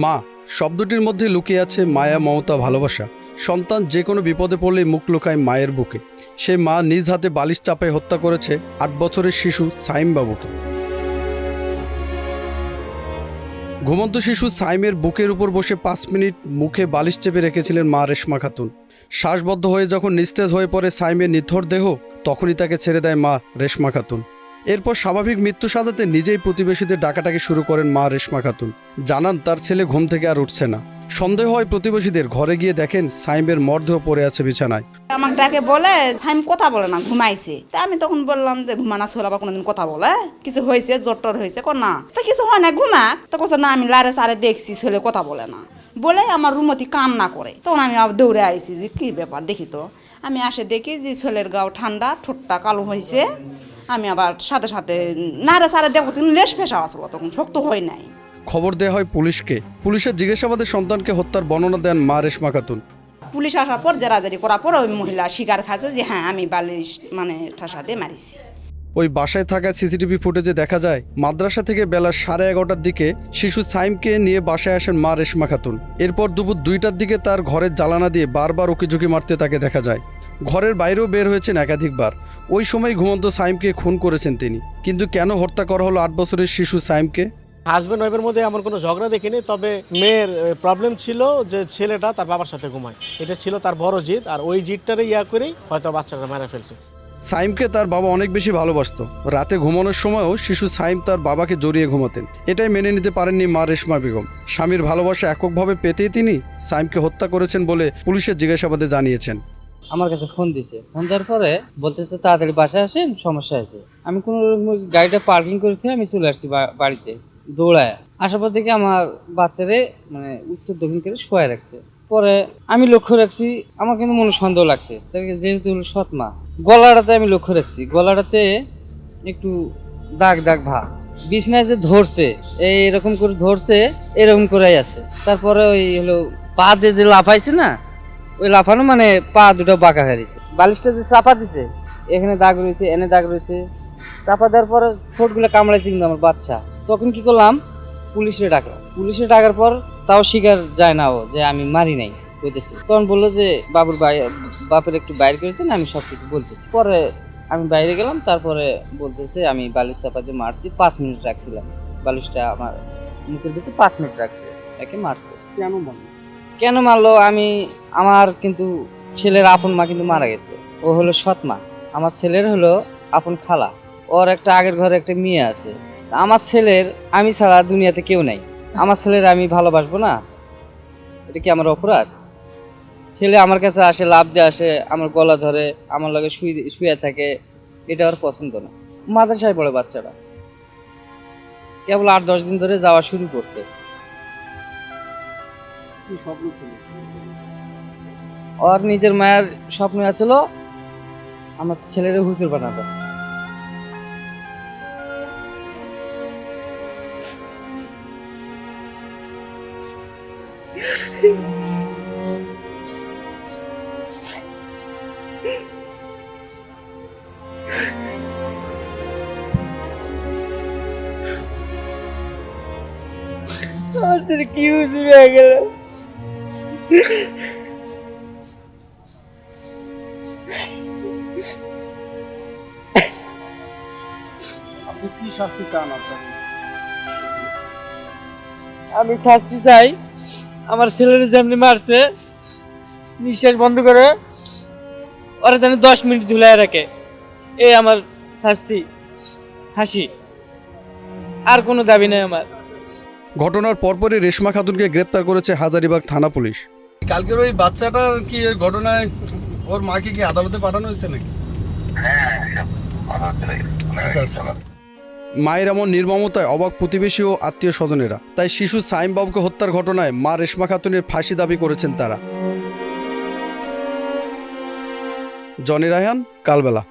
মা শব্দটির মধ্যে লুকিয়ে আছে মায়া, মমতা, ভালোবাসা। সন্তান যে কোনো বিপদে পড়লেই মুখ লুকায় মায়ের বুকে। সে মা নিজ হাতে বালিশ চাপায় হত্যা করেছে ৮ বছরের শিশু সাইম বাবুকে। ঘুমন্ত শিশু সাইমের বুকের উপর বসে ৫ মিনিট মুখে বালিশ চেপে রেখেছিলেন মা রেশমা খাতুন। শ্বাসবদ্ধ হয়ে যখন নিস্তেজ হয়ে পড়ে সাইমের নিথর দেহ, তখনই তাকে ছেড়ে দেয় মা রেশমা খাতুন। এরপর স্বাভাবিক মৃত্যু সাজাতে নিজেই প্রতিবেশীদের ডাকাটাকি শুরু করেন মা রেশমা খাতুন। জানান তার ছেলে ঘুম থেকে আর উঠছে না। সন্দেহ হয় প্রতিবেশীদের, ঘরে গিয়ে দেখেন সাইমের মরদেহ পড়ে আছে বিছানায়। আমাকে ডাকে বলে সাইম কথা বলে না, ঘুমাইছে। তা আমি তখন বললাম যে ঘুমানা ছিল, আবার কোনোদিন কথা বলে কিছু হয়েছে, জ্বর হয়েছে না, তা কিছু হয় না, ঘুমা। তো কোথাও না, আমি লারে সারে দেখছি ছেলে কথা বলে না বলে আমার রুমতি কান্না করে। তখন আমি আবার দৌড়ে আইছি যে কি ব্যাপার দেখি। তো আমি আসে দেখি যে ছেলের গাও ঠান্ডা, ঠোঁটটা কালো হয়েছে। আমি আবার সাথে সাথে নাড়ে সারে দেখছি লেশ ফেসা আসলো, তখন শক্ত হয় নাই। খবর দেওয়া হয় পুলিশকে। পুলিশের জিজ্ঞাসাবাদে সন্তানকে হত্যার বর্ণনা দেন মা রেশমা খাতুন। পুলিশ আসার পর জেরাজারি করার পর ওই মহিলা স্বীকার খাচ্ছে যে হ্যাঁ আমি বালিশ ঠাসা দিয়ে মারিছি। ওই বাসায় থাকা সিসিটিভি ফুটেজে দেখা যায় মাদ্রাসা থেকে বেলা 11:30টার দিকে শিশু সাইমকে নিয়ে বাসায় আসেন মা রেশমা খাতুন। এরপর দুপুর 2টার দিকে তার ঘরের জ্বালানা দিয়ে বারবার উকিঝুঁকি মারতে তাকে দেখা যায়। ঘরের বাইরেও বের হয়েছেন একাধিকবার। ওই সময় ঘুমন্ত সাইমকে খুন করেছেন তিনি। কিন্তু কেন হত্যা করা হলো 8 বছরের শিশু সাইমকে? হাজব্যান্ড ওয়াইফের মধ্যে এমন কোনো ঝগড়া দেখিনি, তবে মেয়ের প্রবলেম ছিল যে ছেলেটা তার বাবার সাথে ঘুমায়, এটা ছিল তার বড় জিদ। আর ওই জিদটারে করেই হয়তো বাচ্চাটা মারা ফেলছে। সাইমকে তার বাবা অনেক বেশি ভালোবাসত। রাতে ঘুমানোর সময়ও শিশু সাইম তার বাবাকে জড়িয়ে ঘুমাতেন। এটাই মেনে নিতে পারেননি মা রেশমা বেগম। স্বামীর ভালোবাসা এককভাবে পেতেই তিনি সাইমকে হত্যা করেছেন বলে পুলিশের জিজ্ঞাসাবাদে জানিয়েছেন। আমার কাছে ফোন দিছে, ফোন দেওয়ার পরে বলতেছে তাড়াতাড়ি বাসায় আসেন, সমস্যা আছে। আমি কোনো গাড়িটা পার্কিং করেছি, আমি চলে আসছি বাড়িতে দৌড়ায়। আসার পর দেখি আমার বাচ্চারে মানে উত্তর দক্ষিণ করে শোয়া রাখছে। পরে আমি লক্ষ্য রাখছি, আমার কিন্তু মনে সন্দেহ লাগছে, যেহেতু হলো সৎ মা। গলাটাতে আমি লক্ষ্য রাখছি, গলাটাতে একটু দাগ দাগ ভাব। বিছনায় যে ধরছে এরকম করে ধরছে, এরকম করেই আছে। তারপরে ওই হলো পা দিয়ে যে লাফাইছে না, ওই লাফানো মানে পা দুটো বাঁকা হয়ে গেছে। বালিশটা যে চাপা দিছে, এখানে দাগ রয়েছে, এনে দাগ রয়েছে। চাপা দেওয়ার পরে ঠোঁটগুলো কামড়াইছে কিন্তু আমার বাচ্চা। তখন কি করলাম, পুলিশে ডাকলাম। পুলিশে ডাকার পর তাও স্বীকার যায় না ও যে আমি মারি নাই বলতেছে। তখন বললো যে বাপের একটু বাইরে করে দেন, আমি সব কিছু বলতেছি। পরে আমি বাইরে গেলাম, তারপরে বলতেছে আমি বালিশ চাপা দিয়ে মারছি, 5 মিনিট রাখছিলাম। বালিশটা আমার মুখের দিকে 5 মিনিট রাখছে, একে মারছে। কেন মারলো? আমার কিন্তু ছেলের আপন মা কিন্তু মারা গেছে, ও হলো সৎ মা। আমার ছেলের হলো আপন খালা, ওর একটা আগের ঘরে একটা মেয়ে আছে। আমার ছেলের আমি ছাড়া দুনিয়াতে কেউ নাই। আমার ছেলের আমি ভালোবাসবো না? এটা কি আমার অপরাধ? ছেলে আমার কাছে আসে, লাভ দিয়ে আসে, আমার গলা ধরে, আমার লগে শুয়ে থাকে, এটা ওর পছন্দ না। মাদ্রাসায় পড়ে বাচ্চাটা, কেবল 8-10 দিন ধরে যাওয়া শুরু করছে। ওর নিজের মায়ের স্বপ্ন আছিল আমার ছেলের হুজুর বানাবে। কি হুজুর হয়ে গেল। আপনি কি শাস্তি চান? আমি শাস্তি চাই, আমার ছেলের যেমনি মারছে নিঃশ্বাস বন্ধ করে ওরা যেন 10 মিনিট ঝুলাই রাখে, এই আমার শাস্তি, ফাঁসি। আর কোনো দাবি নেই আমার। ঘটনার পরপরই রেশমা খাতুনকে গ্রেপ্তার করেছে হাজারীবাগ থানা পুলিশ। কালকের ওই বাচ্চাটার কি ওই ঘটনায় ওর মাকে কি আদালতে পাঠানো হয়েছে নাকি? আচ্ছা। মায়ের এমন নির্মমতায় অবাক প্রতিবেশী ও আত্মীয় স্বজনেরা। তাই শিশু সাইম বাবুকে হত্যার ঘটনায় মা রেশমা খাতুনের ফাঁসি দাবি করেছেন তারা। জনি রায়হান, কালবেলা।